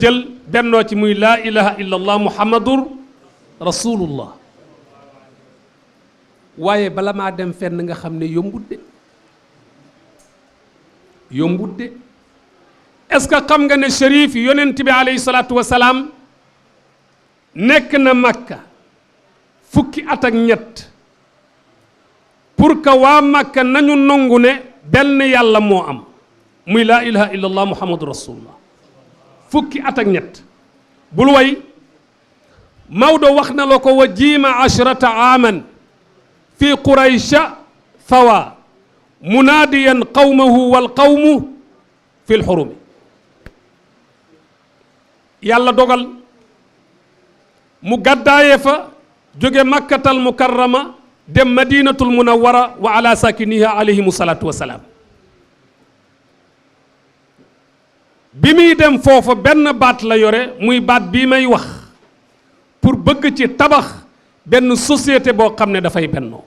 jël bennoo ci muy laa ilaha illa allah muhammadur rasulullah. waaye bala maa dem fenn nga xam ne yombut de est-ce que xam nga ne Cherif yonent bi alayhi salaatu wa salaam nekk na Makka fukki at ak ñett pour que waa Makka nañu nangu ne benn yàlla moo am muy laa ilaha illa allah muhammadu rasulullah fukki at ak ñett. bul way Maodo wax na la ko wa jiima ashrata aaman fi quraysha fawa munaadiyan qawmahu wal qawmu fi lxurumi. yàlla dogal mu gàddaaye fa jóge makkatal mukarrama dem madinatul munawwara wa ala sakiniha alayhimu salaatu wa salaam. bi muy dem foofa benn baat la yore muy baat bii may wax pour bëgg ci tabax benn société boo xam ne dafay bennoo.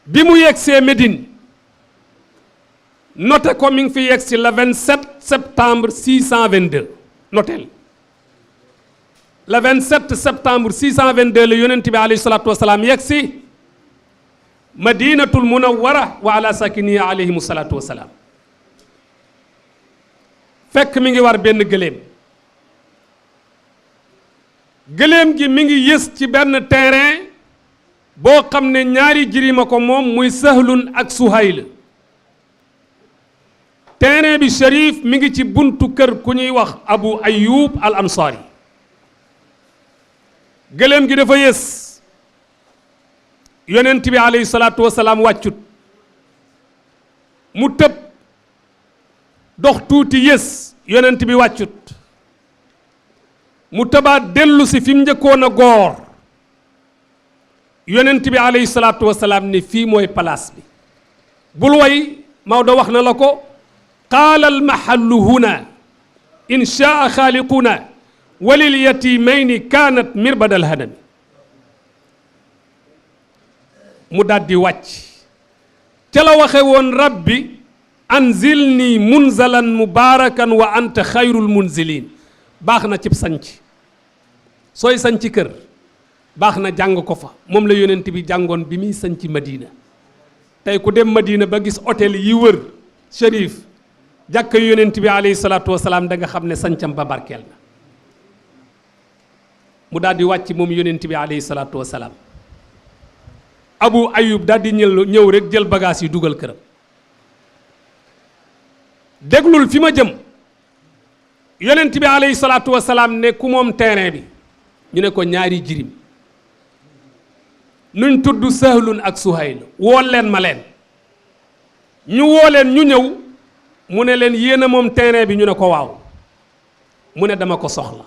bi mu yegsee Médine noté ko mi ngi fi yegsi le 27 septembre 622 noteel le 27 septembre 622 la yonent bi alayhi salaatu wa salaam yegsi madinatul munawwara wa ala sakiniha alayhimu salaatu wa salaam. fekk mi ngi war benn gëléem gi mi ngi yës ci benn terrain boo xam ne ñaari jirima ko moom muy Sahlun ak Suhayl. terrain bi Cherif mi ngi ci buntu kër ku ñuy wax Abu Ayyub al Ansari. gëléem gi dafa yës yonent bi alayhi salaatu wa salaam wàccut mu tëb dox tuuti yës yonent bi wàccut mu tëbaat dellu si fi mu njëkkoon a goor yonent bi alayhi salaatu wa salaam ne fii mooy place bi. bul way Maodo wax na la ko qaala al mahallu huna in shaa xaaliquna walil yatimayni kaanat mirbadal hanami. mu daldi wàcc ca la waxe woon rabbi anzilni munzalan mubarakan wa anta xayrul munzilin. baax na cib sanc sooy sanc kër baax na jàng ko fa moom la yonent bi jàngoon bi muy sanc Madina. tey ku dem Madina ba gis hôtel yi wër Cherif jàkka yonent bi alayhi salaatu wa salaam da nga xam ne sancam ba barkeel na. mu daal di wàcc moom yonent bi alayhi salaatu wa salaam. Abu Ayyub daal di ñëw rek jël bagage yi dugal këram. déglul fi ma jëm yonent bi alayhi salaatu wa salaam ne ku moom terrain bi ñu ne ko ñaari jirim nuñ tudd Sahlun ak Suhayl wool leen ma leen. ñu woo leen ñu ñëw mu ne leen yéen a moom terrain bi ñu ne ko waaw mu ne dama ko soxla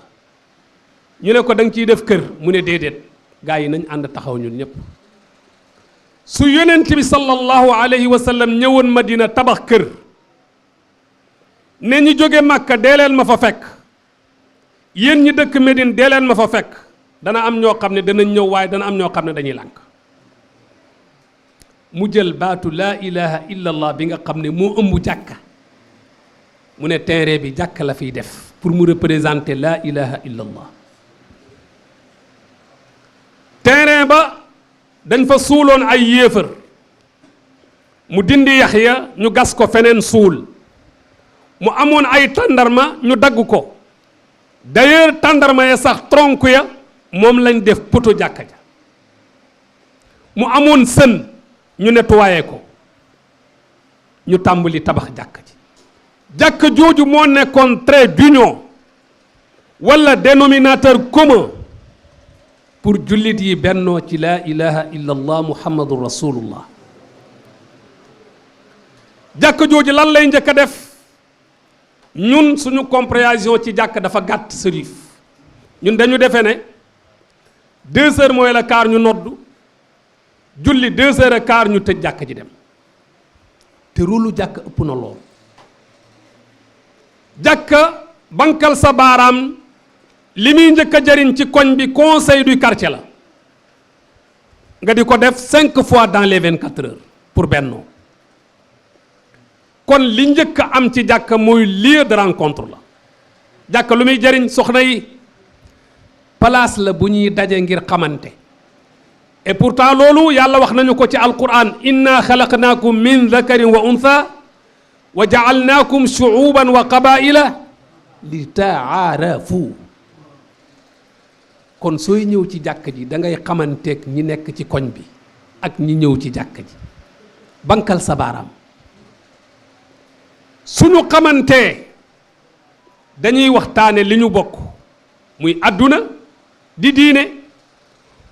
ñu ne ko da nga ciy def kër mu ne déedéet gaa yi nañ ànd taxaw ñun ñëpp. su yonent bi sallallahu alayhi wa sallam ñëwoon Madina tabax kër ne ñi jóge Makka dee leen ma fa fekk yéen ñi dëkk Médine dee leen ma fa fekk dana am ñoo xam ne danañ ñëw waaye dana am ñoo xam ne dañuy lànk. mu jël baatu laa ilaha illa allah bi nga xam ne moo ëmb jàkka mu ne terrain bi jàkka la fiy def pour mu représenter laa ilaha illa allah. terrain ba dañ fa suuloon ay yéefar mu dindi Yaxya ñu gas ko feneen suul mu amoon ay tàndarma ñu dagg ko d'ailleurs tàndarma ya sax tronc ya moom lañ def poto jàkka ja. mu amoon sën ñu nettoyé ko ñu tàmbali tabax jàkka ji. jàkka jooju moo nekkoon trait d'union wala dénominateur commun pour jullit yi bennoo ci laa ilaha illa allah muhammadu rasulullah. jàkka jooju lan lay njëkk a def ñun suñu compréhension ci jàkk dafa gàtt Cherif ñun dañu defe ne 2 heures mooy la quart ñu noddu julli 2 heures et quart ñu tëj jàkk ji dem te rôlu jàkk ëpp na lool. jàkka bankal sa baaraam li muy njëkk a jëriñ ci koñ bi conseil du quartier la nga di ko def 5 fois dans les 24 heures pour bennoo. kon li njëkk a am ci jàkka mooy lieu de rencontre la jàkka lu muy jariñ soxna yi place la bu ñuy daje ngir xamante et pourtant loolu yàlla wax nañu ko ci alquran inna xalaqnaakum min dakarin wa untha wa jaalnaakum shuuban wa qabaila li taarafu kon sooy ñëw ci jàkk ji da ngay xamanteeg ñi nekk ci koñ bi ak ñi ñëw ci jàkk ji bankal sa baaraam suñu xamantee dañuy waxtaane li ñu bokk muy àdduna di diine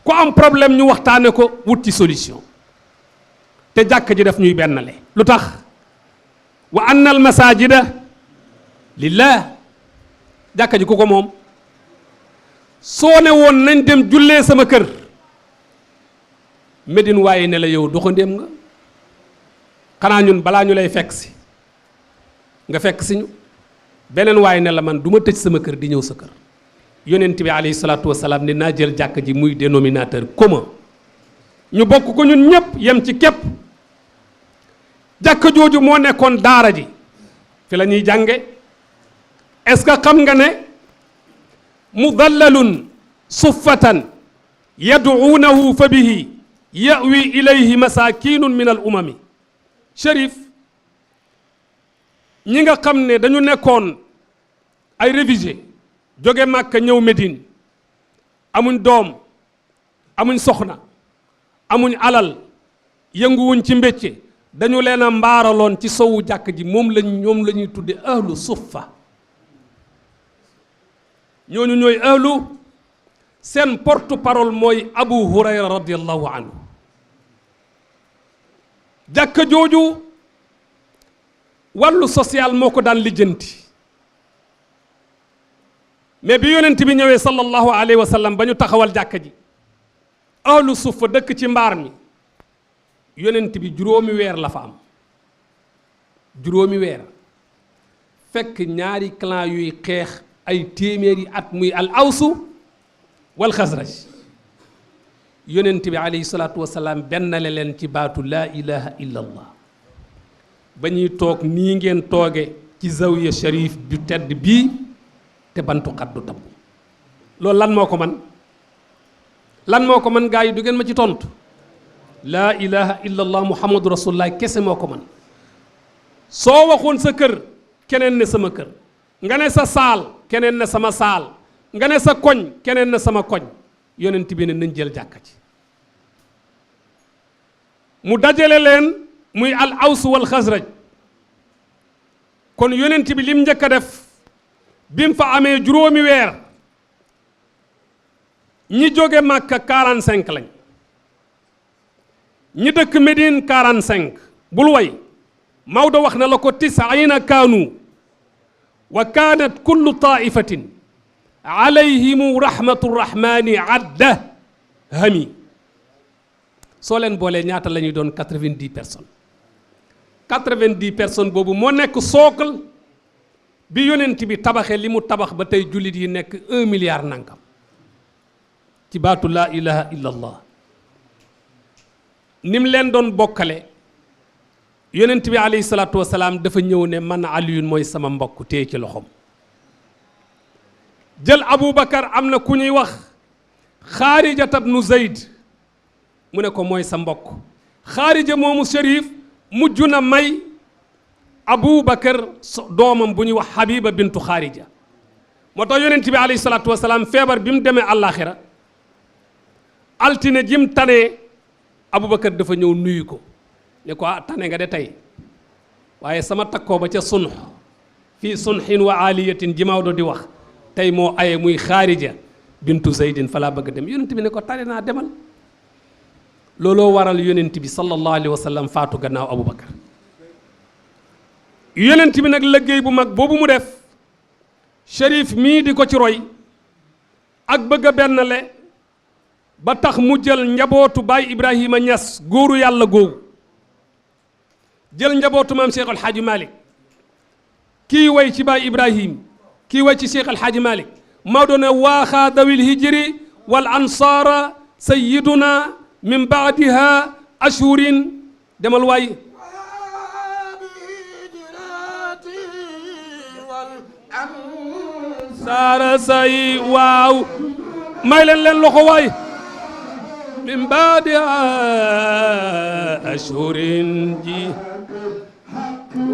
ku am problème ñu waxtaane ko wut ci solution te jàkk ji daf ñuy bennale lu tax wa anna al masajida lillah jàkk ji ku ko moom soo ne woon nañ dem jullee sama kër Médine waaye ne la yow doxandéem nga xanaa ñun balaa ñu lay fekk si nga fekk si ñu beneen waaye ne la man du ma tëj sama kër di ñëw sa kër yonent bi alayhi salaatu wasalaam ne naa jël jàkk ji muy dénominateur commun ñu bokk ko ñun ñëpp yem ci képp jàkk jooju moo nekkoon daara ji fi la ñuy jànge est-ce que xam nga ne mudallalun suffatan yad'uunahu fa bihi yawi ilayhi masakinun min al umami Chérif ñi nga xam ne dañu nekkoon ay réfugié jóge Màkka ñëw Médine amuñ doom amuñ soxna amuñ alal yënguwuñ ci mbécce dañu leen a mbaaraloon ci sowu jàkk ji moom ñoom la ñuy tudde ahlu suffa ñooñu ñooy ahlu seen porte parole mooy Abu Hurayra radiyallahu anhu jàkka jooju wàllu social moo ko daan lijjanti mais bi yonent bi ñëwee sallallahu alayhi wa sallam ba ñu taxawal jàkka ji ahlu suffa dëkk ci mbaar mi yonent bi juróomi weer la fa am juróomi weer fekk ñaari clan yuy xeex ay téeméeri at muy al awsu wal xasraj yonent bi alayhi salaatu wasalaam bennale leen ci baatu laa ilaha illa allah ba ñuy toog nii ngeen tooge ci zawiya sharif bu tedd bii te bantu xat du tabb loolu lan moo ko man gaa yi du ngeen ma ci tontu laa ilaha illa allah muhammadu rasulullah kese moo ko man soo waxoon sa kër keneen ne sama kër nga ne sa saal keneen ne sama saal nga ne sa koñ keneen ne sama koñ yonent bi ne nañ jël jàkka ci mu dajale leen muy al aws wal xasraj kon yonent bi lim njëkk a def bi mu fa amee juróomi weer ñi jóge Màkka 45 lañ ñi dëkk Médine 45 bul way Maodo wax na la ko 90 kaanu wa kaanat kullu taifatin alayhimu rahmatu rahmani adda hami soo leen boolee ñaata la ñuy doon 90 personnes 90 personnes boobu moo nekk socle bi yonent bi tabaxee li mu tabax ba tey jullit yi nekk 1 milliard nangam ci baatu laa ilaha illa allah ni mu leen doon bokkale yonent bi alayhi salaatu wasalaam dafa ñëw ne man Aliyun mooy sama mbokk téye ci loxoom jël Aboubacar am na ku ñuy wax Xaarijata bnu Zayd mu ne ko mooy sa mbokk Xaarija moomu Chérif mujj na may Aboubacar doomam bu ñuy wax Habiba bintu Xaarija moo tax yonent bi alayhi salaatu wasalaam feebar bi mu demee àllaaxira altine jim tanee Aboubacar dafa ñëw nuyu ko ne ko tane nga de tey waaye sama takkoo ba ca sunx fii sunxin wa aliyatin ji Maodo di wax tey moo aye muy Xaarija bintu Zaydin fa laa bëgg dem yonent bi ne ko tane naa demal looloo waral yonent bi sallallahu alayhi wa sallam faatu gannaaw Aboubacar yonent bi nag liggéey bu mag boobu mu def Chérif mii di ko ci roy ak bëgg a bennale ba tax mu jël njabootu Baay Ibrahima Ñas góoru yàlla googu jël njabootu maam Cheikh El Hadj Malick kii way ci Baay Ibrahim kii way ci Cheikh El Hadj Malick Maodo ne waaxaa dawil hijri wal ansaara sayyiduna min baadiha ashhurin demal waay saara say waaw may leen loxo waay min baadi ashhurin ji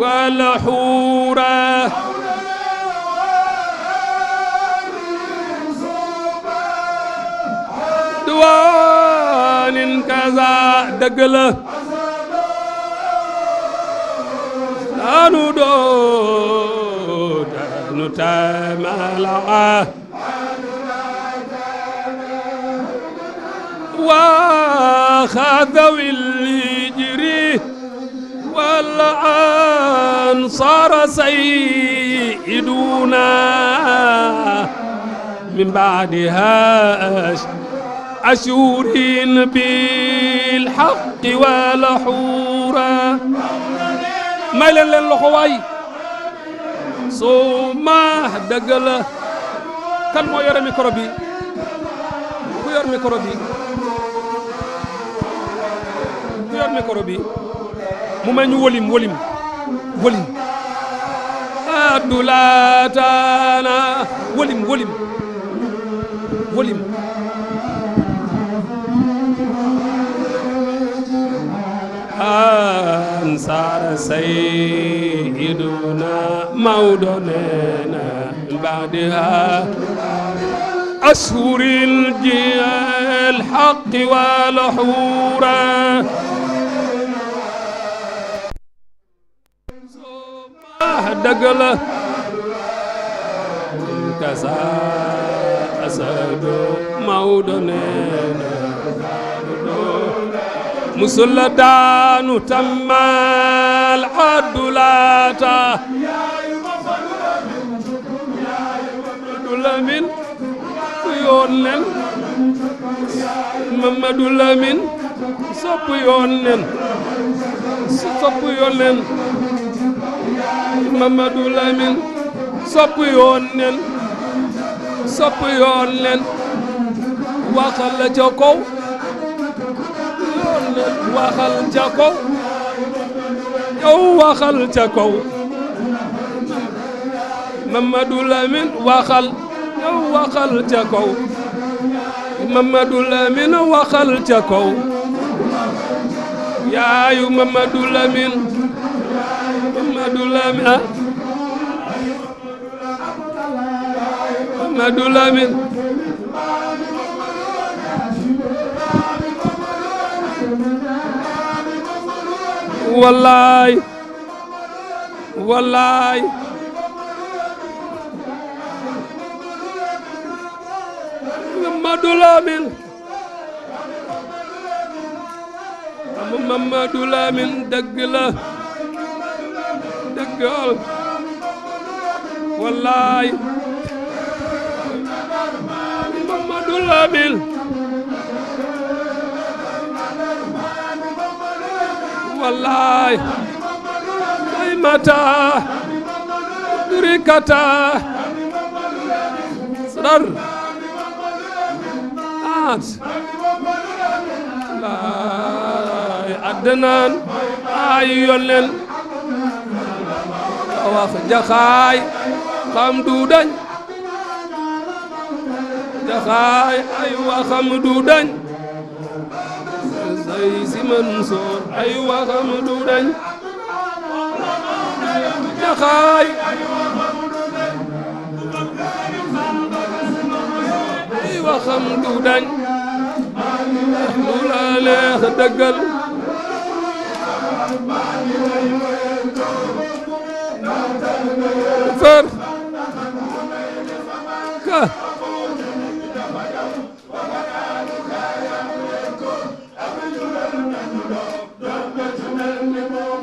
wala xuura duwaanin kaza dëgg la daanu doo daanu tamala وخذوا الهجري والأنصار سيدنا من بعدها أشهر بالحق والحورى ما للخواي ثم دقل كان مو يرى ميكرو بي ku yor micro bi ku yor micro bi mu may ñu wolim adulatana wolim ansar sayyiduna maudonena بعدها أشهر الحق والحورى دقل كسا أسد مودنين مسلطان تم العدلاتا Lamin yoon nen Mamadou Lamine sopp yoon nen Mamadou Lamine sopp yoon nen waxal la ca kaw yoon nen waxal ca kaw yow waxal ca kaw Mamadou Lamine waxal yow waxal ca kaw Mamadou Lamine waxal ca kaw yaayu Mamadou Lamine ah Mamadou Lamine wallaay Mamadou Lamine dëgg la dëggal wallaay Mamadou Lamine wallaay ay mata durikata sadar laay addanaan ay yollen wax jaxaay xam du dañ jaxaay ay waxam du dañ say si Mansoor ay waxam du dañ jaxaay ay waxam du dañ lu la neex dëggal fër ka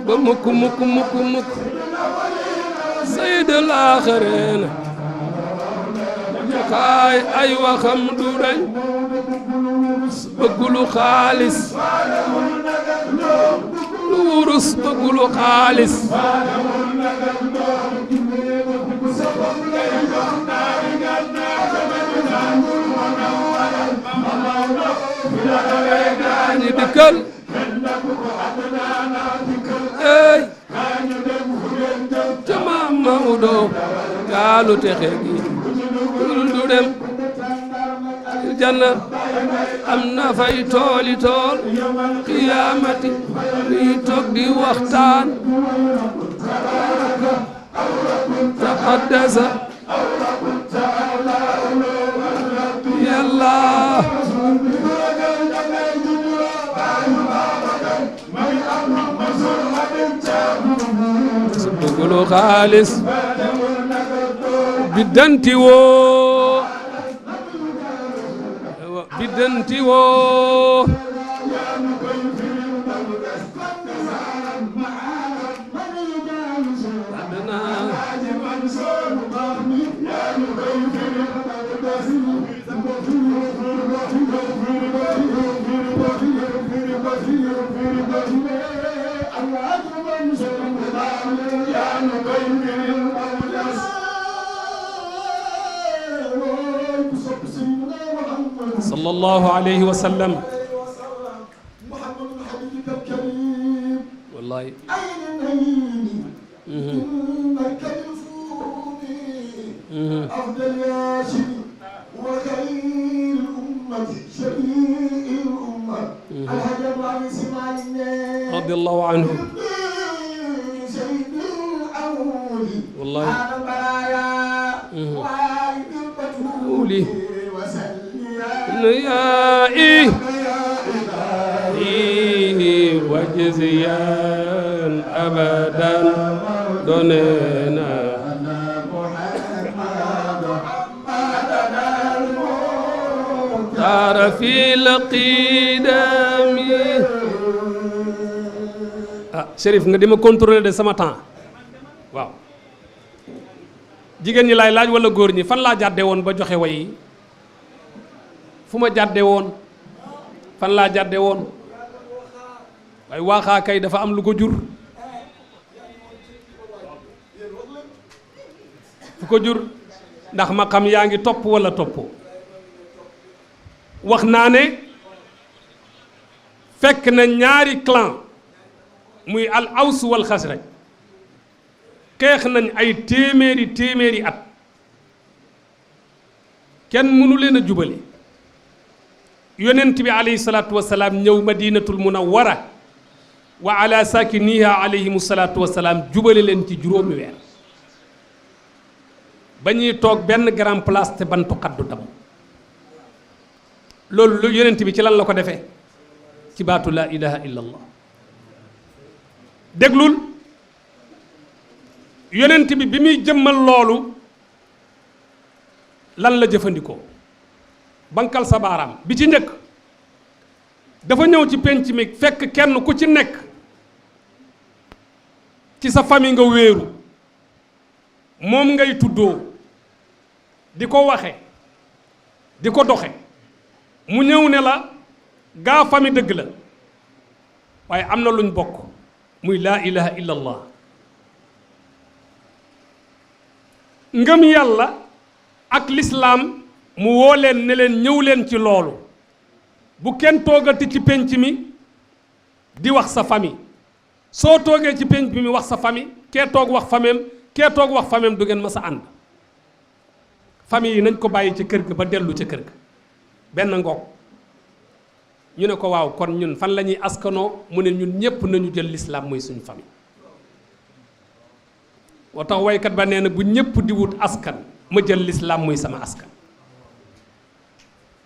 ba mukk sayyidul aaxiriin jaxaay ay waxam du dañ bëggulu xaalis lu wurus bëggulu xaalis ñi dikkal ey ca Maam Maodo gaalu texe gi du dem janna am na fay tooli tool qiyaamati ñuy toog di waxtaan taqaddasa yàlla su bëggulu xaalis biddanti woo biddanti woo sallallahu alayhi wa sallam wallahi radiyallahu anhu wallahi يائي وجزيا أبدا دوننا دار في القدم Chérif nga di ma contrôler de sama temps waaw jigéen ñi laay laaj wala góor ñi fan laa jàdde woon ba joxe way yi fu ma jàdde woon fan laa jàdde woon waaye waaxaa kay dafa am lu ko jur fu ko jur ndax ma xam yaa ngi topp wala toppoo wax naa ne fekk na ñaari clan muy al aws wal xasraj xeex nañ ay téeméeri at kenn mënu leen a jubale yonent bi alayhi salaatu wasalaam ñëw madinatul munawwara wa ala sakiniha alayhimu salaatu wasalaam jubale leen ci juróomi weer ba ñuy toog benn grand place te bantu xaddu dam loolu lu yonent bi ci lan la ko defee ci baatu laa ilaha illa allah déglul yonent bi bi muy jëmmal loolu lan la jëfandikoo bankal sa baaraam bi ci njëkk dafa ñëw ci penc mi fekk kenn ku ci nekk ci sa famille nga wéeru moom ngay tuddoo di ko waxe di ko doxe mu ñëw ne la gaa famille dëgg la waaye am na luñ bokk muy laa ilaha illa allah ngëm yàlla ak lislaam mu woo leen ne leen ñëw leen ci loolu bu kenn toogati ci penc mi di wax sa famille soo toogee ci penc mi wax sa famille kee toog wax fameem kee toog wax fameem du ngeen mës a ànd famille yi nañ ko bàyyi ci kër ga ba dellu ca kër ga benn ngoog ñu ne ko waaw kon ñun fan la ñuy askanoo mu ne ñun ñépp nañu jël lislaam muy suñu famille moo tax waykat ba nee na bu ñépp di wut askan ma jël lislaam muy sama askan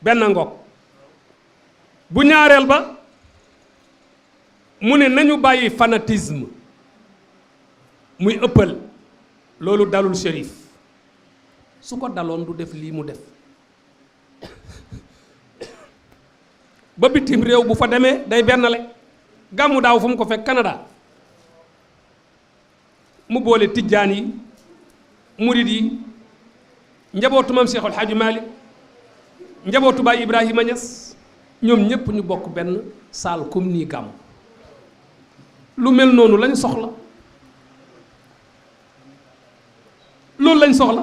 benn ngoog bu ñaareel ba mu ne nañu bàyyi fanatisme muy ëppal loolu dalul Chérif su ko daloon du def lii mu def ba bitim réew bu fa demee day bennale gàmmu daaw fu mu ko fekk Canada mu boole tijjaan yi murid yi njabootu maam Cheikh El Hadji Malick njabootu baay Ibrahima Niass ñoom ñépp ñu bokk benn saal comme nii gàmm lu mel noonu lañ soxla loolu lañ soxla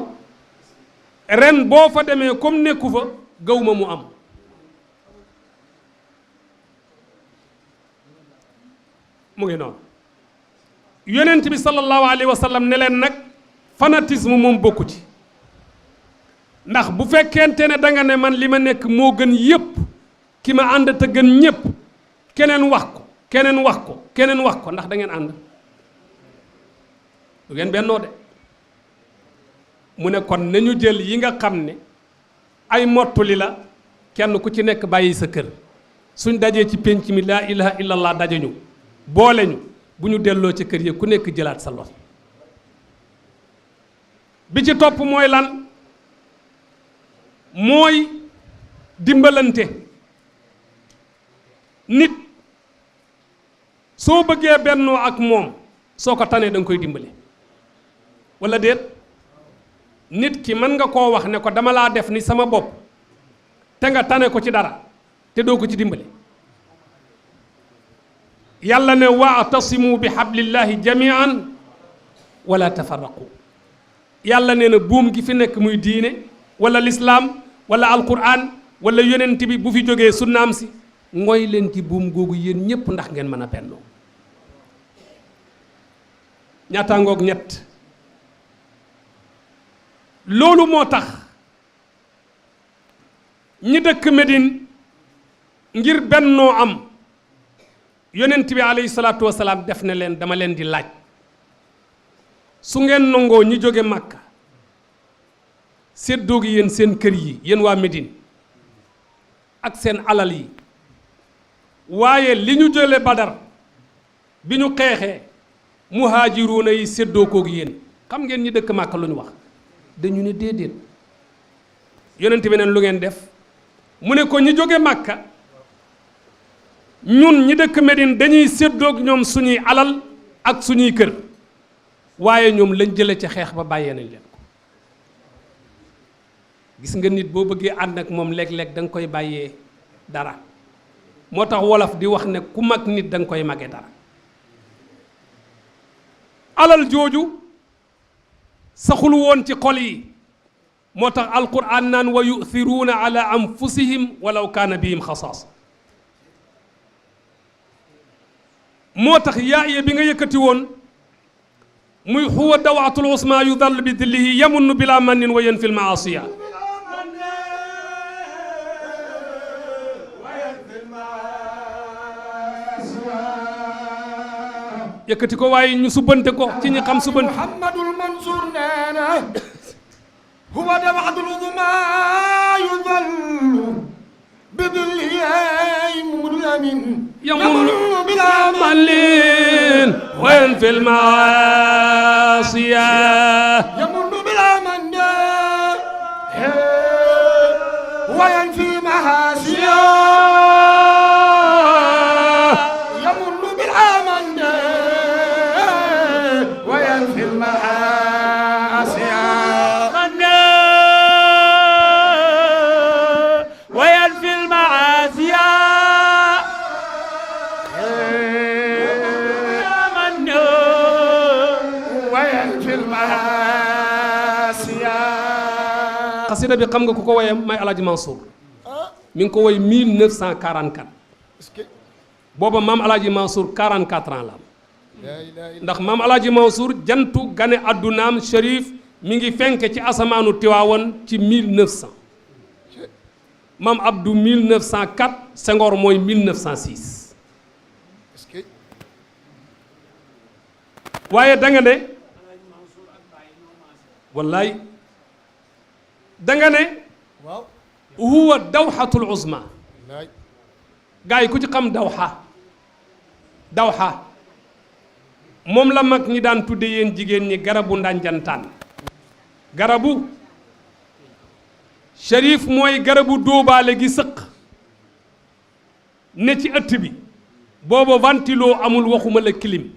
ren boo fa demee comme nekku fa gawma mu am mu ngi noonu yonent bi sallallahu alayhi wa sallam ne leen nag fanatisme moom bokku ci ndax bu fekkente ne da nga ne man li ma nekk moo gën yépp ki ma ànd te gën ñépp keneen wax ko keneen wax ko keneen wax ko ndax da ngeen ànd du ngeen bennoo de mu ne kon nañu jël yi nga xam ne ay mottuli la kenn ku ci nekk bàyyi sa kër suñ dajee ci pénc mi laa ilaha illallah daje ñu boole ñu bu ñu delloo ci kër yi ku nekk jëlaat sa los bi ci topp mooy lan mooy dimbalante nit soo bëggee bennoo ak moom soo ko tanee da nga koy dimbali walla déet nit ki mën nga koo wax ne ko dama laa def ni sama bopp te nga tane ko ci dara te doo ko ci dimbali yàlla ne wa'tasimu bi hablillahi jami'an wala tafarraqu yàlla nee na buum gi fi nekk muy diine wala lislaam wala alquran wala yonent bi bu fi jógee sunnaam si ngoy leen ci buum googu yéen ñépp ndax ngeen mën a bennoo ñaataangoog ñett loolu moo tax ñi dëkk Médine ngir bennoo am yonent bi alayhi salaatu wasalaam def na leen dama leen di laaj su ngeen nangoo ñi jóge Màkka séddoo gi yéen seen kër yi yéen waa Médine ak seen alal yi waaye li ñu jële Badar bi ñu xeexee muhaajiruuna yi séddoo koog yéen xam ngeen ñi dëkk Màkka lu ñu wax dañu ne déedéet yonent bi neen lu ngeen def mu ne ko ñi jóge Màkka ñun ñi dëkk Médine dañuy séddoog ñoom suñuy alal ak suñuy kër waaye ñoom lañ jële ca xeex ba bàyyee nañ leen ko gis nga nit boo bëggee ànd ak moom léeg-léeg da nga koy bàyyee dara moo tax wolof di wax ne ku mag nit da nga koy mage dara alal jooju saxul woon ci xol yi moo tax alquran naan wa yu'thiruuna ala anfusihim walaw kaana bihim xasaas moo tax yaaya bi nga yëkkati woon muy huwa dawaatul usma yudall bi dillihi yamunnu bila mannin wa yanfil maasiya yëkkati ko waaye ñu subante ko ci ñi xam subante Muhammadul Mansour neena huwa dawaatul usma yudallu bi dillihi mumul amin يمر بلا مل وينفي المعاصي يمر بلا من وينفي محاسي يمر بلا من وينفي المحاسي وينفي المعاصي xasida bi xam nga ku ko woyam may Alaaji Mansour mi ngi ko woy 1944 booba maam Alaaji Mansour 44 ans la am ndax maam Alaaji Mansour jantu gane addunaam Cherif mi ngi fenke ci asamaanu Tiwaawan ci 1900 maam Abdou 1904 Senghor mooy 1906 waaye da nga ne wallaay da nga ne huwa dawxatul uzma gaa yi ku ci xam dawxa moom la mag ñi daan tudde yéen jigéen ñi garabu ndànjantaan garabu Cherif mooy garabu dóobaale gi sëq ne ci ëtt bi booba ventilo amul waxuma la clim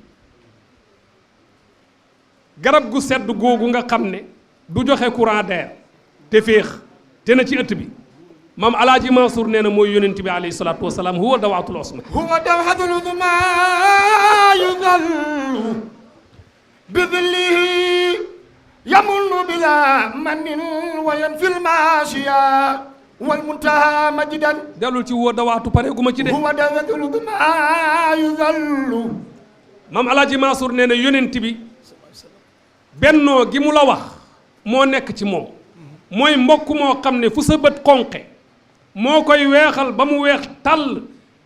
garab gu sedd googu nga xam ne du joxe courant d'air te féex te na ci ëtt bi maam Alaaji Mansour nee na mooy yonent bi alayhi salaatu wasalaam huwa dawaatul usma huwa dawaatul usma yudallu bi dillihi yamunnu bila mannin wa yanfil maasiya wal muntaha majdan dellul ci huwa dawaatu pare gu ma ci de huwa dawaatul usma yudallu maam Alaaji Mansour nee na yonent bi bennoo gi mu la wax moo nekk ci moom mooy mbokk moo xam ne fu sa bët xonqe moo koy weexal ba mu weex tàll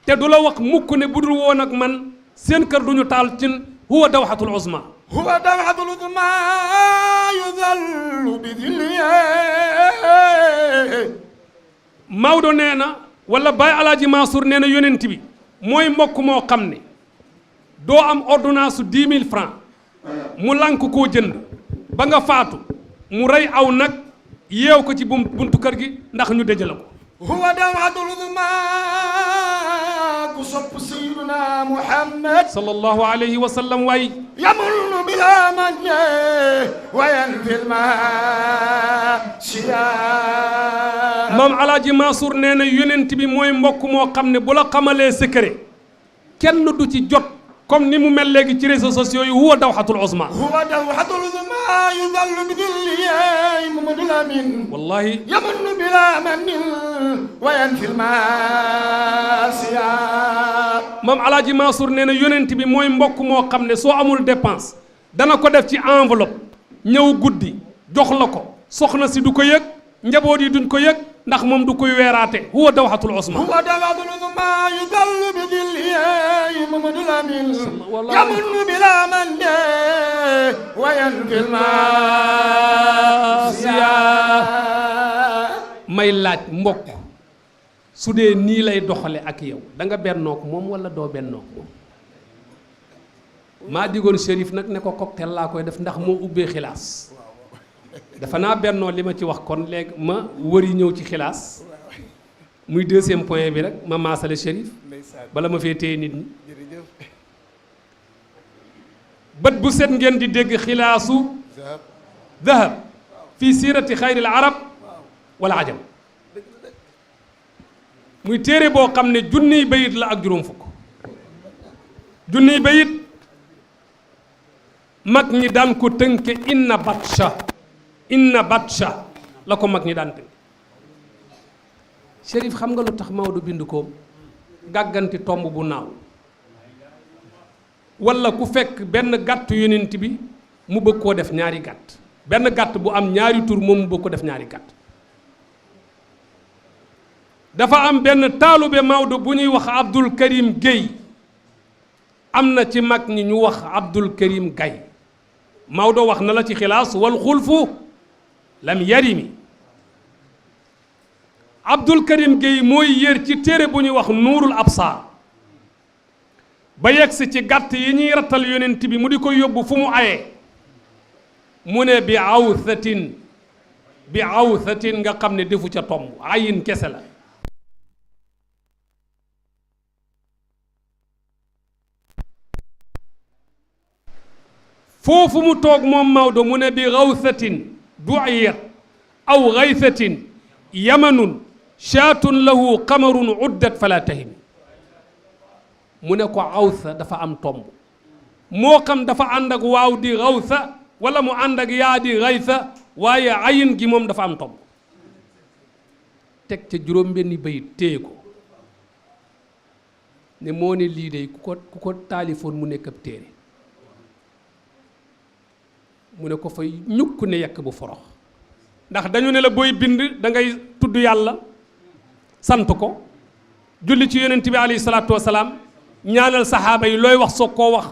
te du la wax mukk ne budul woon ak man seen kër duñu taal cin huwa dawxatul uzma huwa dawxatul uzma yudallu bi dhilli Maodo nee na wala Baye Alaaji Mansour nee na yonent bi mooy mbokk moo xam ne doo am ordonnance su 10 000 francs mu lànk koo jënd ba nga faatu mu rey aw nag yeew ko ci buntu kër gi ndax ñu dëjale ko huwa dawxatul uzma ku sopp sayyiduna Muhammad sallallahu alayhi wa sallam waay yamullu bila majne wa yanfil masiya maam Alaaji Mansour nee na yonent bi mooy mbokk moo xam ne bu la xamalee secret kenn du ci jot comme ni mu mel léegi ci réseaux sociaux yi huwa dawxatul uzma huwa dawxatul uzma yudallu bi dhilli Mamadou Lamine wallahi yamunnu bila mannin wa yanfil masiya maam Alaaji Mansour nee na yonent bi mooy mbokk moo xam ne soo amul dépense dana ko def ci enveloppe ñëw guddi jox la ko soxna si du ko yëg njaboot yi duñ ko yëg ndax moom du koy weeraate huwa dawxatul uzma huwa dawxatul uzma yudallu bi dhilli Mamadou Lamine yamunnu bila mannin wa yanfil masiya may laaj mbokk su dee nii lay doxale ak yow da nga bennook moom wala doo bennook moom maa digoon Chérif nag ne ko cocktail laa koy def ndax moo ubbee xilaas dafa naa bennoo li ma ci wax kon léegi ma wëri ñëw ci xilaas muy deuxième point bi rek ma maasale Chérif bala ma fee téye nit ñi bët bu set ngeen di dégg xilaasu dahab fii siirati xayril arab wala ajam muy téere boo xam ne junniy bayit la ak juróom fukk junniy bayit mag ñi daan ko tënke inna batsha la ko mag ñi daan tënke Chérif xam nga lu tax Maodo bind ko gàgganti tomb bu naaw wala ku fekk benn gàtt yonent bi mu bëgg koo def ñaari gàtt benn gàtt bu am ñaari tur moom mu bëgg ko def ñaari gàtt dafa am benn taalube Maodo bu ñuy wax Abdul Karim Guèye am na ci mag ñi ñu wax Abdul Karim Gaye Maodo wax na la ci xilaas wal xulfu lam yarimi Abdul Karim Guèye mooy yër ci téere bu ñuy wax nuurul absaar ba yegsi ci gàtt yi ñuy rattal yonent bi mu di ko yóbbu fu mu ayee mu ne bi awthatin nga xam ne defu ca tomb ayin kese la foofu mu toog moom Maodo mu ne bi gawthatin du'iyat aw gaythatin yamanun shaatun lahu qamarun uddat fala tahim mu ne ko awsa dafa am tomb moo xam dafa ànd ak waaw di gawsa wala mu ànd ak yaa di gaysa waaye ayin gi moom dafa am tomb teg ca juróom-benni bayit téye ko ne moo ne lii de ku ko taalifoon mu nekk ab téere mu ne ko fay ñukk ne yekk bu forox ndax dañu ne la booy bind da ngay tudd yàlla sant ko julli ci yonent bi alayhi salaatu wasalaam ñaanal saxaaba yi looy wax soo koo wax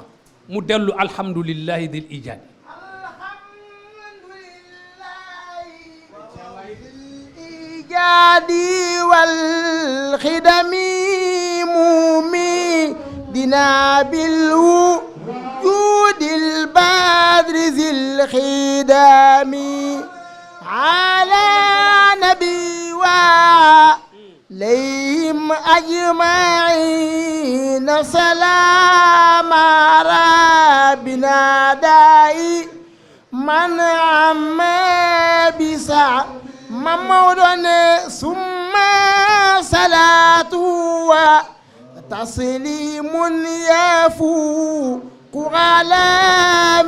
mu dellu alhamdulillahi dil ijaadi wal xidami mumi dina bil wujudil badri zil xidami ala nabi wa ليهم أجمعين سلام ربنا داي من عم بسع ممودن ثم صلاة وتسليم يفوق على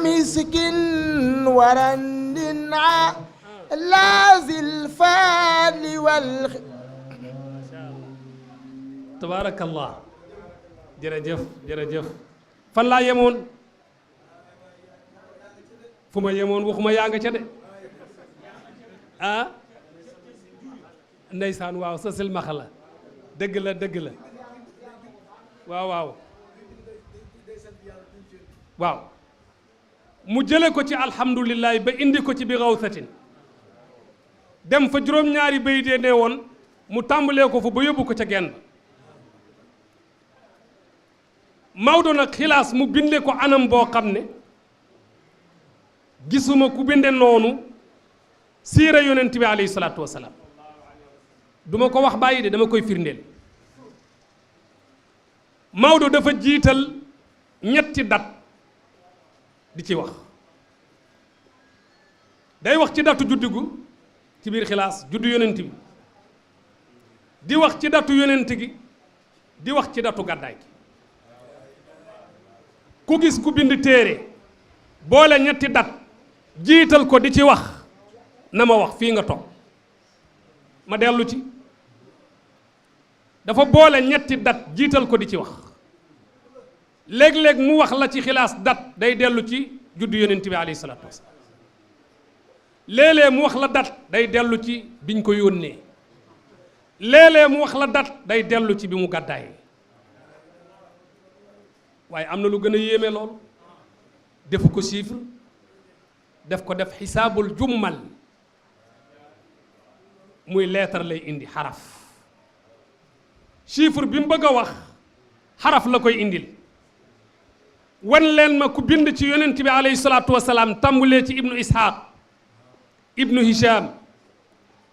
مسكين ورند لا ذي الفضل tabaarakallah jërëjëf fan laa yemoon fu ma yemoon waxuma yaa nga ca de ah ndeysaan waaw sa silmaxa la dëgg la waaw mu jële ko ci alhamdulillahi ba indi ko ci bi rawsatin dem fa juróom-ñaari bay dee ne woon mu tàmbalee ko fa ba yóbbu ko ca genn Maodo nag xilaas mu binde ko anam boo xam ne gisuma ku binde noonu siira yonent bi alayhi salaatu wasalaam duma ko wax bàyyi de dama koy firndeel Maodo dafa jiital ñetti dat di ci wax day wax ci datu juddugu ci biir xilaas juddu yonent bi di wax ci datu yonent gi di wax ci datu gàddaay gi ku gis ku bind téere boole ñetti dat jiital ko di ci wax na ma wax fii nga toog ma dellu ci dafa boole ñetti dat jiital ko di ci wax léeg-léeg mu wax la ci xilaas dat day dellu ci juddu yonent bi alayhi salaatu wasalaam léeg-léeg mu wax la dat day dellu ci biñ ko yónnee léeg-léeg mu wax la dat day dellu ci bi mu gàddaayee waaye am na lu gën a yéeme loolu defu ko chiffre def xisaabul jummal muy leetar lay indi xaraf chiffre bi mu bëgg a wax xaraf la koy indil wan leen ma ku bind ci yonent bi alayhi salaatu wasalaam tàmbulee ci ibnu ishaq ibnu hisham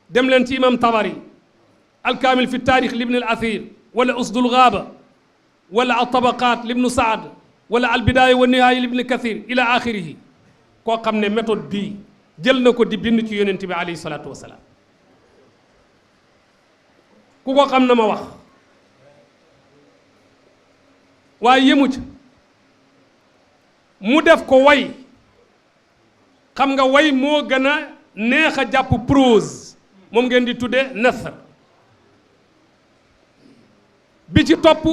dem leen ci imam tabari alkaamil fi taarix libni al athir wala usdul gaaba wala altabaqat libnu saad wala albidaaya wa nihaaya libni kathir ila axirihi koo xam ne méthode bii jël na ko di bind ci yonent bi alayhi salaatu wasalaam ku ko xam na ma wax waaye yemu ci mu def ko way xam nga way moo gën a neex a jàpp prose moom ngeen di tudde nasr bi ci topp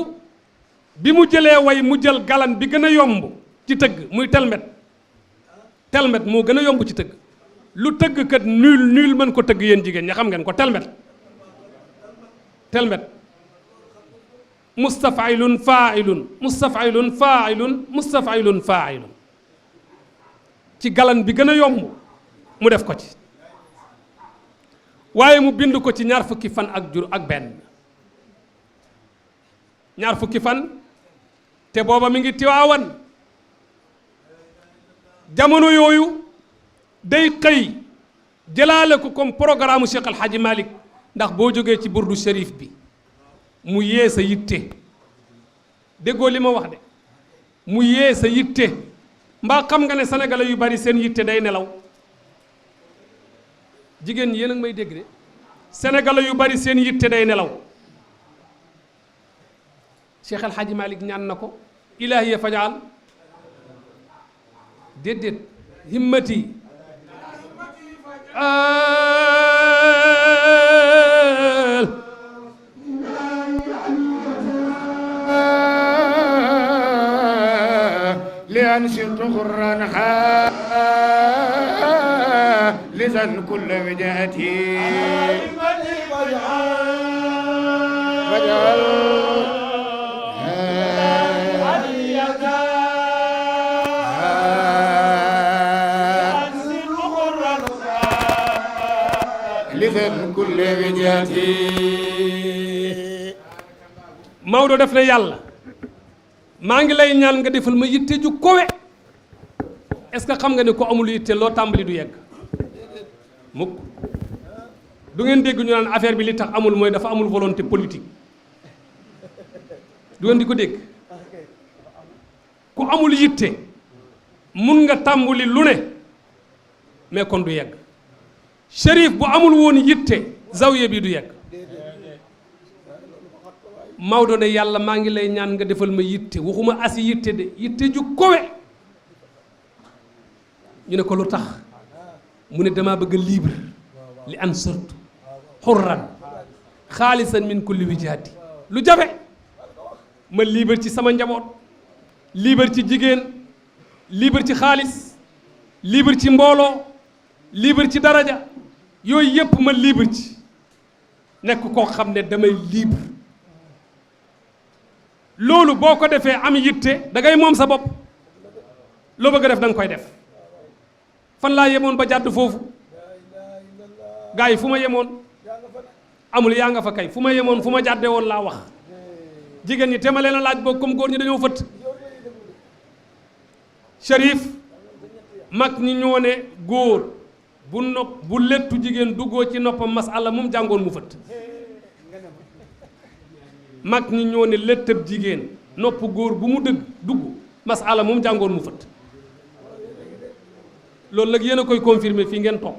bi mu jëlee way mu jël galan bi gën a yomb ci tëgg muy telmet moo gën a yomb ci tëgg lu tëgg kat nul mën ko tëgg yéen jigéen ña xam ngeen ko telmet mustafilun faailun ci galan bi gën a yomb mu def ko ci waaye mu bind ko ci ñaar fukki fan ak benn ñaar fukki fan te booba mi ngi Tiwaawan jamono yooyu day xëy jëlaale ko comme programme Cheikh Al Hadji Malick ndax boo jógee ci burdu shérif bi mu yee sa yitte déggoo li ma wax de mu yee sa yitte mbaa xam nga ne sénégalais yu bari seen yitte day nelaw jigéen ñi yéen a ngi may dégg de sénégalais yu bari seen yitte day nelaw Cheikh El Hadji Malick ñaan na ko ilaahiya fajaal déedéet himmati لأن صرت غرا لزن كل وجهتي واجعل لزن كل وجهتي Maodo def na yàlla maa ngi lay ñaan nga defal ma yitte ju kowe est-ce que xam nga ne ko amul yitte loo tàmbali du yegg mukk du ngeen dégg ñu naan affaire bi li tax amul mooy dafa amul volonté politique du ngeen di ko dégg ku amul yitte mun nga tàmbali lu ne mais kon du yegg Chérif bu amul woon yitte zawiya bi du yegg Maodo ne yàlla maa ngi lay ñaan nga defal ma yitte waxuma asi yitte de yitte ju kowe ñu ne ko lu tax mu ne damaa bëgg a libre li an sortu xurran xaalisan min kulli wijaati lu jafe ma libre ci sama njaboot libre ci jigéen libre ci xaalis libre ci mbooloo libre ci daraja yooyu yépp ma libre ci nekk koo xam ne damay libre loolu boo ko defee am yitte da ngay moom sa bopp loo bëgg a def da nga koy def fan laa yemoon ba jàdd foofu gars yi fu ma yemoon amul yaa nga fa kay fu ma yemoon fu ma jàdde woon laa wax jigéen ñi te ma leen a laaj boog comme góor ñi dañoo fëtt Cherif mag ñi ñoo ne góor bu lettu jigéen duggoo ci noppam masala mum jàngoon mu fëtt mag ñi ñoo ne lettab jigéen nopp góor bu mu dugg masala mum jàngoon mu fëtt loolu nag yéen a koy confirmer fii ngeen toog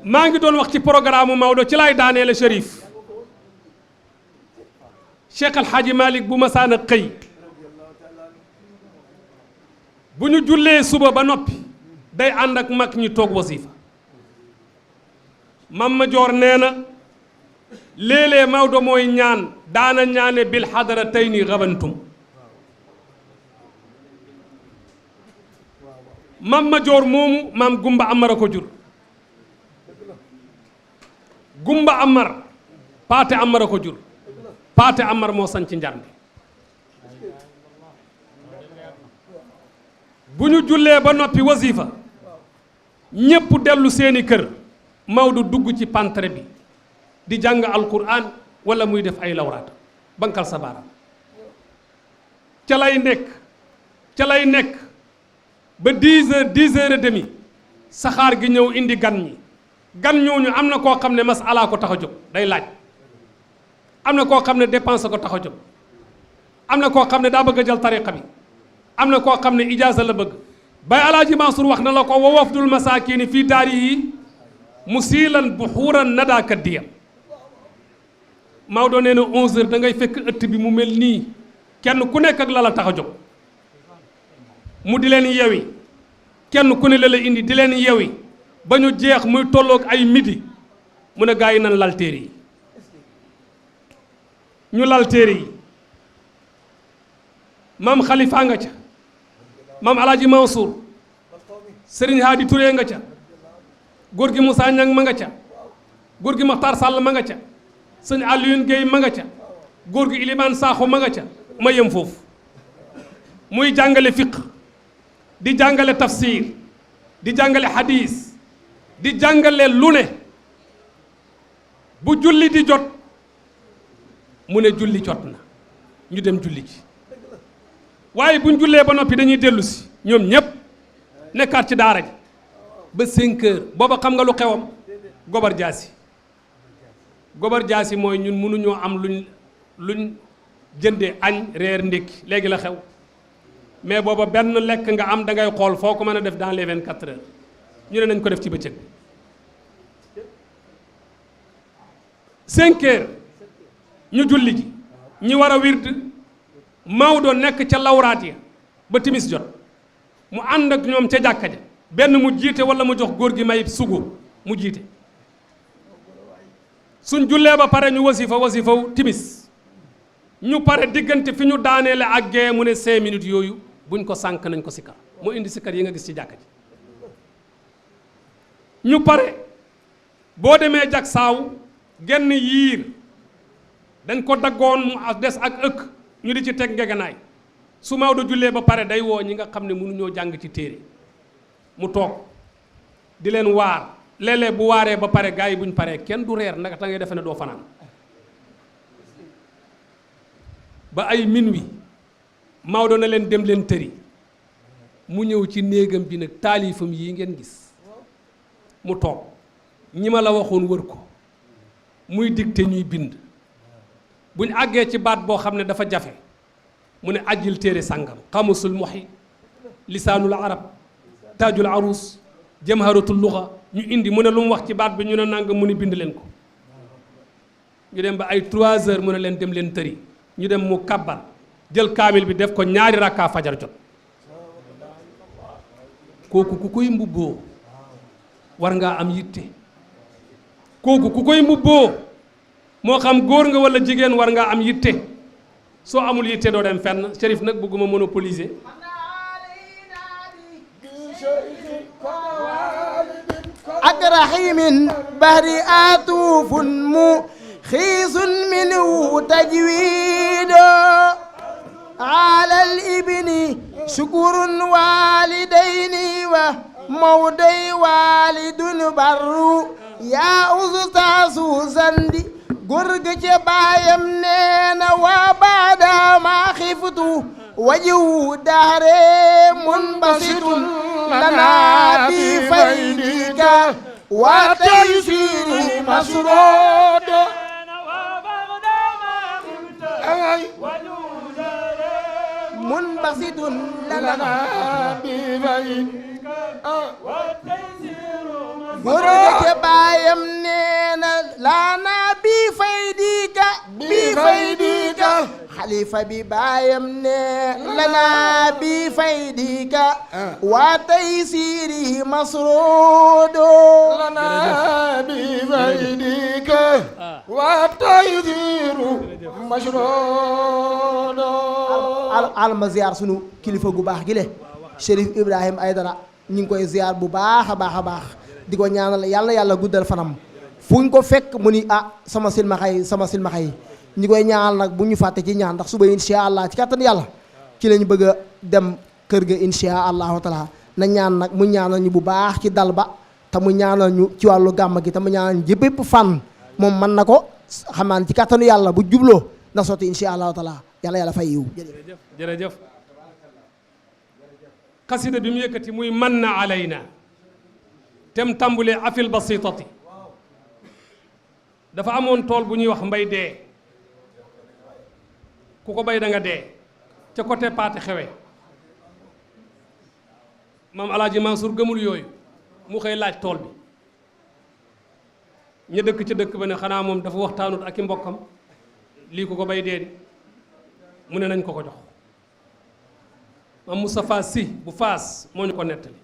maa ngi doon wax ci programme Maodo ci laay daaneele Cherif Cheikh Al Hadji Malick bu masaana xëy bu ñu jullee suba ba noppi day ànd ak mag ñi toog wasifa mam ma joor nee na léeg-léeg Maodo mooy ñaan daana ñaane bil xadara tey ni rabantum mam ma joor moomu maam Gumba Amar a ko jur Gumba Amar Paate Amar a ko jur Paate Amar moo sañ ci njarnde bu ñu jullee ba noppi wasifa ñépp dellu seeni kër Maodo dugg ci pantre bi di jàng alquran wala muy def ay lawraat bankal sa baaraam ca lay nekk ba 10h10h30 saxaar gi ñëw indi gan ñi gan ñooñu am na koo xam ne masala ko tax a jóg day laaj am na koo xam ne dépense ko tax a jóg am na koo xam ne daa bëgg a jël tariqa bi am na koo xam ne ijaasa la bëgg bay alaaji Mansour wax na la ko wa wafdul masakini fii daari yi musilan buxuuran nadaaka diyam Maodo nee na 11h da ngay fekk ëtt bi mu mel nii kenn ku nekk ak la la tax a jóg mu di leen yewi kenn ku ne la la indi di leen yewi ba ñu jeex muy tolloog ay midi mu ne gaa yi nan lal téere yi ñu lal téere yi maam Khalifa nga ca maam Alaaji Mansour Serigne Hadi Touré nga ca góor gi Moussa Niang ma nga ca góor gi Makhtar Sall ma nga ca sëñ Alioune Guèye ma nga ca góor gi Ilimane Sakho ma nga ca ma yem foofu muy jàngale fiqh di jàngale tafsir di jàngale hadis di jàngale lu ne bu julli di jot mu ne julli jot na ñu dem julli ji waaye buñ jullee ba noppi dañuy dellu si ñoom ñépp nekkaat ci daara ji ba 5 heures booba xam nga lu xewam gobar jaasi mooy ñun mënuñoo am luñ jënde añ reer ndékki léegi la xew mais booba benn lekk nga am da ngay xool foo ko mën a def dans les 24 heures ñu ne nañ ko def ci bëccëg 5 heures ñu julli ji ñi war a wird Maodo nekk ca lawraat ya ba timis jot mu ànd ak ñoom ca jàkka ja benn mu jiite wala mu jox góor gi may sugu mu jiite suñ jullee ba pare ñu wasifaw timis ñu pare diggante fi ñu daaneele ak gee mu ne 5 minutes yooyu buñ ko sànk nañ ko sikkar mu indi sikkar yi nga gis ci jàkka ji ñu pare boo demee jak saaw genn yiir dañ ko daggoon mu des ak ëkk ñu di ci teg ngeganaay su Maodo jullee ba pare day woo ñi nga xam ne mënuñoo jàng ci téere mu toog di leen waar léeg-léeg bu waaree ba pare gars yi buñ paree kenn du reer naka ta ngay defe ne doo fanaan ba ay minuit Maodo na leen dem leen tëri mu ñëw ci néegam bi nag taalifam yi ngeen gis mu toog ñi ma la waxoon wër ko muy dicté ñuy bind buñ àggee ci baat boo xam ne dafa jafe mu ne ajjil téere sàngam xamusul muhit lisaanul arab taajul arus jamharatul luxa ñu indi mu ne lu mu wax ci baat bi ñu ne nangam mu ne bind leen ko ñu dem ba ay 3 heures mu ne leen dem leen tëri ñu dem mu kabbar jël kaamil bi def ko 2 rakka fajar jot kooku ku koy mbubboo war ngaa am yitte kooku ku koy mbubboo moo xam góor nga wala jigéen war ngaa am yitte soo amul yitte doo dem fenn Chérif nag bëgguma monopoliser ak rahimin bahri atufun mu xiisun minhu tajwido ala al ibni shukurun walidayni wa mawday walidun barru yaa ustaasu sandi gurg ca baayam neena wa baada ma xiftu wajhu dahre munbasitun lana bi faydika wa taysiri masrodo munbasitun lana bi faydika gurg ca baayam neena lana bi faydika xalifa bi baayam ne lana bi faydika wa taysiri masrudo lana bi faydika wa taysiru masrudo alma ziar sunu kilifa gu baax gi le Chérif Ibrahim Aïdara ñu ngi koy ziar bu baax a baax di ko ñaanal yàlla guddal fanam fu ñu ko fekk mu ni sama silmaxa yi ñi koy ñaanal nag bu ñu fàtte ci ñaan ndax suba insha allah ci kàttan yàlla ci lañu bëgg a dem kër ga insha allahu taala na ñaan nag mu ñaanal ñu bu baax ci dal ba te mu ñaanal ñu ci wàllu gàmm gi te mu ñaanal ñu bépp fànn moom mën na ko xamaan ci kàttanu yàlla bu jubloo na sotti insha allahu taala yàlla fay yiw jërëjëf xasida bi mu yëkkati muy man na alayna tem tàmbulee afil basitati dafa amoon tool bu ñuy wax mbay dee ku ko bay da nga dee ca côté paate xewe maam alaaji Mansour gëmul yooyu mu xëy laaj tool bi ña dëkk ca dëkk ba ne xanaa moom dafa waxtaanut ak i mbokkam lii ku ko bay dee di mu ne nañ ko jox maam Moustapha Sy bu Faas moo ñu ko nettali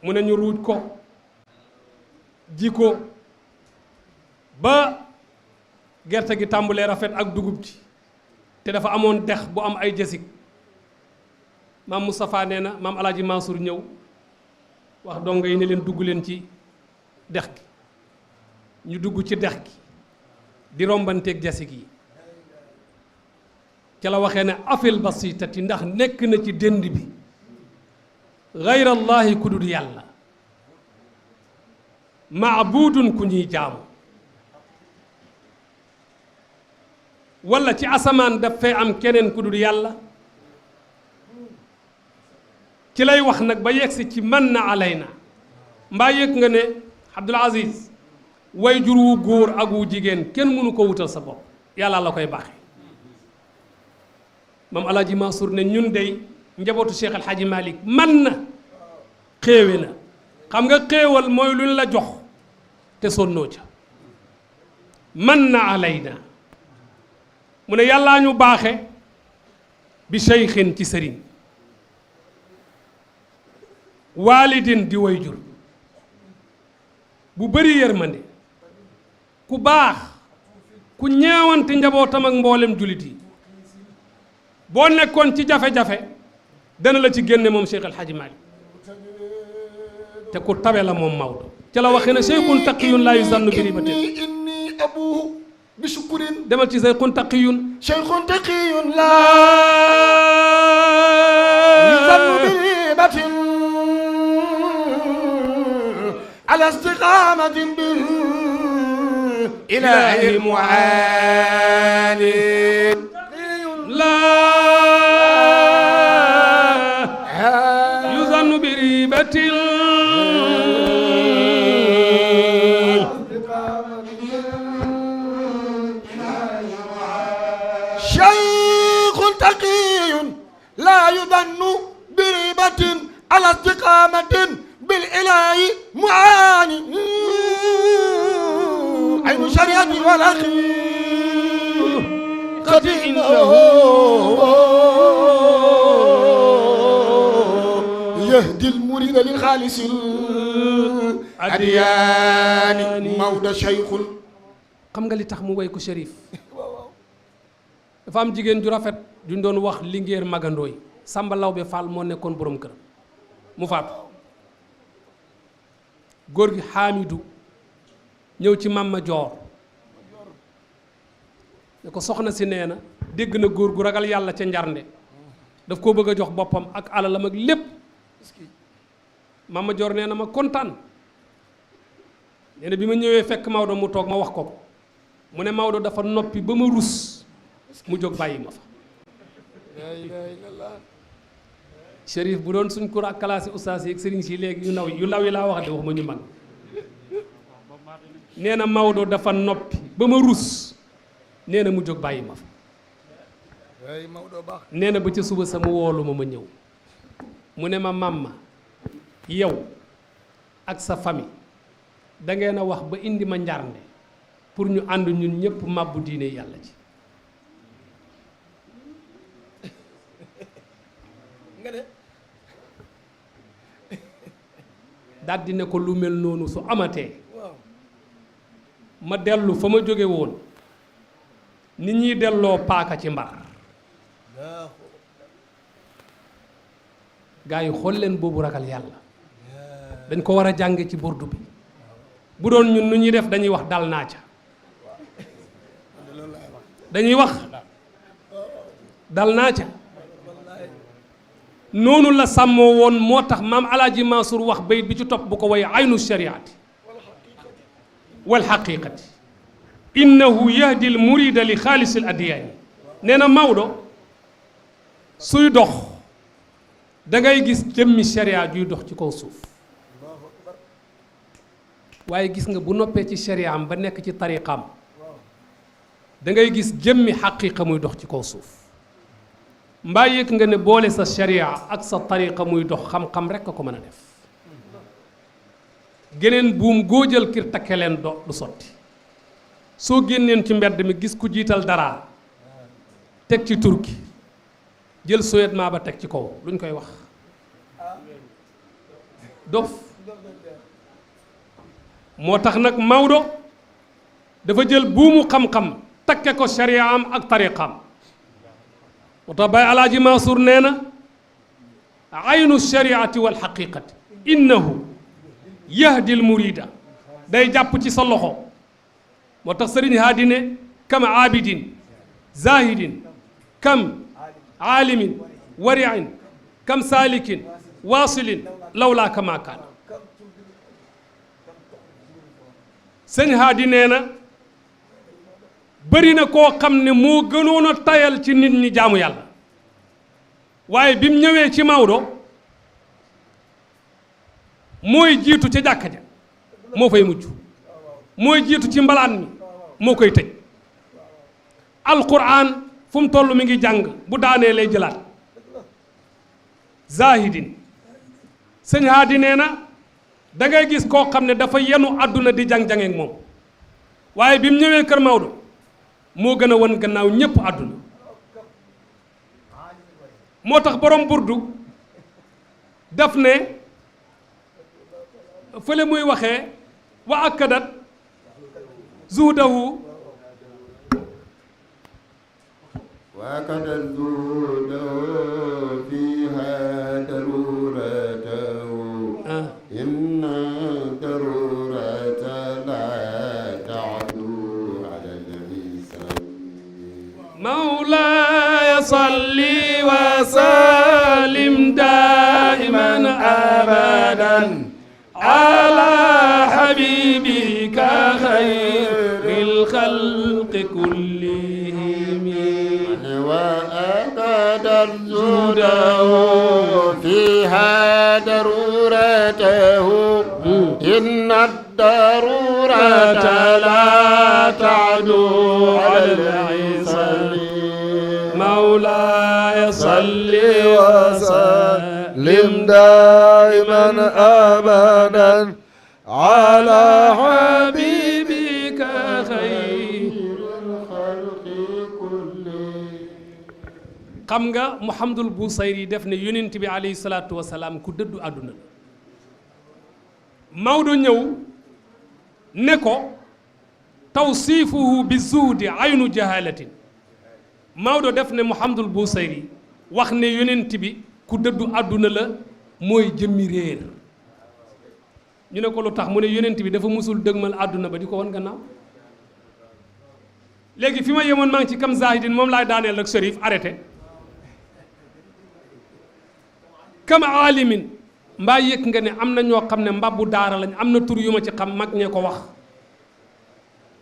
mu ne ñu ruuj ko ji ko ba gerte gi tàmbulee rafet ak dugub ji te dafa amoon dex bu am ay jësig maam Moustapha nee na maam alaaji Mansour ñëw wax dongo yi ne leen dugg leen ci dex gi ñu dugg ci dex gi di rombanteeg jësig yi ca la waxee ne afil basitati ndax nekk na ci dënd bi gayrallahi ku dul yàlla maabudun ku ñuy jaamu wala ci asamaan daf fee am keneen ku dul yàlla ci lay wax nag ba yegsi ci man na alayna mbaa yëg nga ne Abdul Aziz way jur wu góor ak wu jigéen kenn mënu ko wutal sa bopp yàlla la koy baaxe maam alaaji Mansour ne ñun dey njabootu Cheikh El Hadji Malick man na xéewe na xam nga xéewal mooy luñ la jox te sonnoo ca man na alayna mu ne yàllaa ñu baaxe bi cheikhin ci sëriñ waalidin di way jur bu bëri yërmande ku baax ku ñeewante njabootam ak mboolem julit yi boo nekkoon ci jafe-jafe dana la ci génne moom Cheikh El Hadji Malick te ku tabe la moom Maodo ca la waxee ne cheikhun taqiyun laa yuzannu bi ribatin inni abu bi shukurin demal ci cheikhun taqiyun cheikhun taqiyun laa yuzannu bi ribatin ala istiqamatin bil ilahi mu'ani laa yuzannu bi ribatin لا يظن بريبة على استقامة بالإله معاني عين شريعة والأخير قد إنه يهدي المريد للخالص الأديان مولى شيخ xam nga li tax mu way ko Chérif dafa am jigéen ju rafet juñ doon wax Linguère Magandooy Samba Lawbe Fall moo nekkoon borom këram mu faatu góor gi Hamidou ñëw ci Mama Joor ne ko soxna si nee na dégg na góor gu ragal yàlla ca njarnde daf koo bëgg a jox boppam ak alalam ak lépp Mama Joor nee na ma kontaan nee na bi ma ñëwee fekk Maodo mu toog ma wax ko mu ne Maodo dafa noppi ba ma rus mu jóg bàyyi ma fa Chérif bu doon suñ kura classe ustaas yi ak sëriñ si léegi yu ndaw yi laa wax de wax ma ñu mag nee na Maodo dafa noppi ba ma rus nee na mu jóg bàyyi ma fa nee na ba ca suba sama woolu ma ñëw mu ne ma mamma yow ak sa famille da ngeen a wax ba indi ma njarnde pour ñu ànd ñun ñëpp màbbu diine yàlla ji daldi ne ko lu mel noonu su amatee ma dellu fa ma jóge woon nit ñi delloo paaka ci mbar gaa yi xool leen boobu ragal yàlla dañ ko war a jànge ci burdu bi bu doon ñun nu ñuy def dañuy wax dal naa ca dañuy wax dal naa ca noonu la sàmmoo woon moo tax maam alaaji Mansour wax bayit bi ci topp bu ko way aynu shariati wal xaqiqati innahu yahdi al murida li xaalisi al adyaani nee na Maodo suy dox da ngay gis jëmmi sharia juy dox ci kaw suuf waaye gis nga bu noppee ci sharia am ba nekk ci tariqaam da ngay gis jëmmi xaqiqa muy dox ci kaw suuf mbaa yëg nga ne boole sa sharia ak sa tariqa muy dox xam-xam rekk a ko mën a def geneen buum góojal kir takke leen du sotti soo génneen ci mbedd mi gis ku jiital dara teg ci turki jël soyetmaa ba teg ci kaw luñ koy wax dof moo tax nag Maodo dafa jël buumu xam-xam takke ko shariaam ak tariqaam moo tax Baay Alaaji Mansour nee na aynu shariati wal xaqiqati innahu yahdi al murida day jàpp ci sa loxo moo tax sëriñ haadi ne kam aabidin zahidin kam aalimin wariin kam saalikin waasilin lawlaa kama kaana sëñ haadi nee na bëri na koo xam ne moo gënoon a tayal ci nit ñi jaamu yàlla waaye bi mu ñëwee ci Maodo mooy jiitu ca jàkka ja moo fay mujj mooy jiitu ci mbalaan mi moo koy tëj alquran fu mu toll mi ngi jàng bu daanee lay jëlaat zahidin sëñ haadi nee na da ngay gis koo xam ne dafa yenu àdduna di jang-jangeek moom waaye bi mu ñëwee kër Maodo moo gën a wan gannaaw ñépp àdduna moo tax borom burdu daf ne fële muy waxee wa akkadat zuhdahu wa akkadat zuhdahu fiha daruratahu inna darurata la ta'du ala al-insan مولاي صل وسلم دائما ابدا على حبيبك خير الخلق كلهم وأكد الجوده فيها ضرورته إن الضرورة لا تعدو على العصر مولاي صل وسلم دائما أبدا على حبيبك خير الخلق كلهم xam nga Muhammadul Busayri def ne yonent bi alayhi salaatu wa salaam ku dëddu àdduna la Maodo ñëw ne ko tawsifuhu bi zuhdi aynu jahalatin Maodo def ne Mouhamadul Bousayri wax ne yonent bi ku dëddu àdduna la mooy jëmmi réer ñu ne ko lu tax mu ne yonent bi dafa musul dëgmal àdduna ba di ko wan gannaaw léegi fi ma yemoon maa ngi ci kam zahidin moom laay daaneel rek Cherif arrêté kam alimin mbaa yëg nga ne am na ñoo xam ne mbabbu daara lañ am na tur yu ma ci xam mag ñee ko wax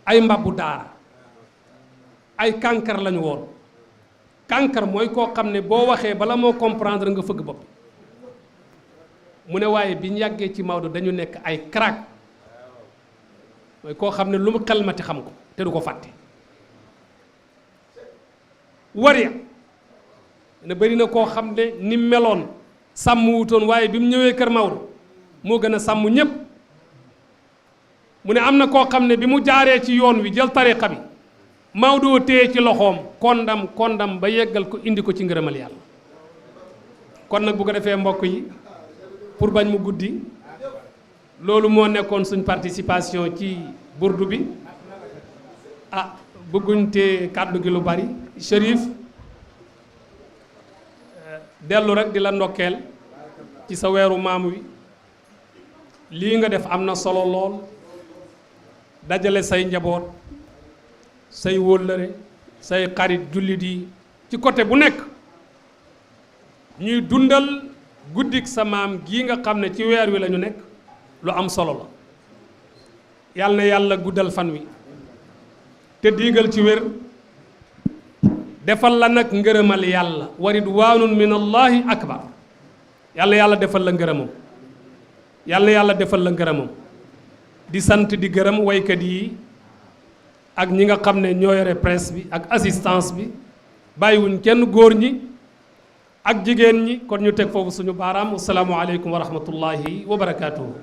ay mbabbu daara ay kànkar lañu woon kànkar mooy koo xam ne boo waxee bala moo comprendre nga fëgg bopp mu ne waaye bi ñu yàggee ci Maodo dañu nekk ay crack mooy koo xam ne lu mu xelmati xam ko te du ko fàtte wariya ne bëri na koo xam ne ni meloon sàmm wutoon waaye bi mu ñëwee kër Maodo moo gën a sàmm ñépp mu ne am na koo xam ne bi mu jaaree ci yoon wi jël tariqa bi Maodo téye ci loxoom kondam ba yeggal ko indi ko ci ngërëmal yàlla kon nag bu ko defee mbokk yi pour bañ mu guddi loolu moo nekkoon suñ participation ci burdu bi bëgguñ te kàddu gi lu bari Cherif dellu rek di la ndokkeel ci sa weeru maam wi lii nga def am na solo lool dajale say njaboot say wóllëre say xarit jullit yi ci côté bu nekk ñuy dundal guddik sa maam gii nga xam ne ci weer wi la ñu nekk lu am solo la yàlla na yàlla guddal fan wi te diigal ci wér defal la nag ngërëmal yàlla wa ridwaanun min allahi akbar yàlla yàlla defal la ngërëmam yàlla yàlla defal la ngërëmam di sant di gërëm waykat yi ak ñi nga xam ne ñoo yore presse bi ak assistance bi bàyyiwuñ kenn góor ñi ak jigéen ñi kon ñu teg foofu suñu baaraam asalaamu aleykum wa rahmatullahi wa barakaatuhu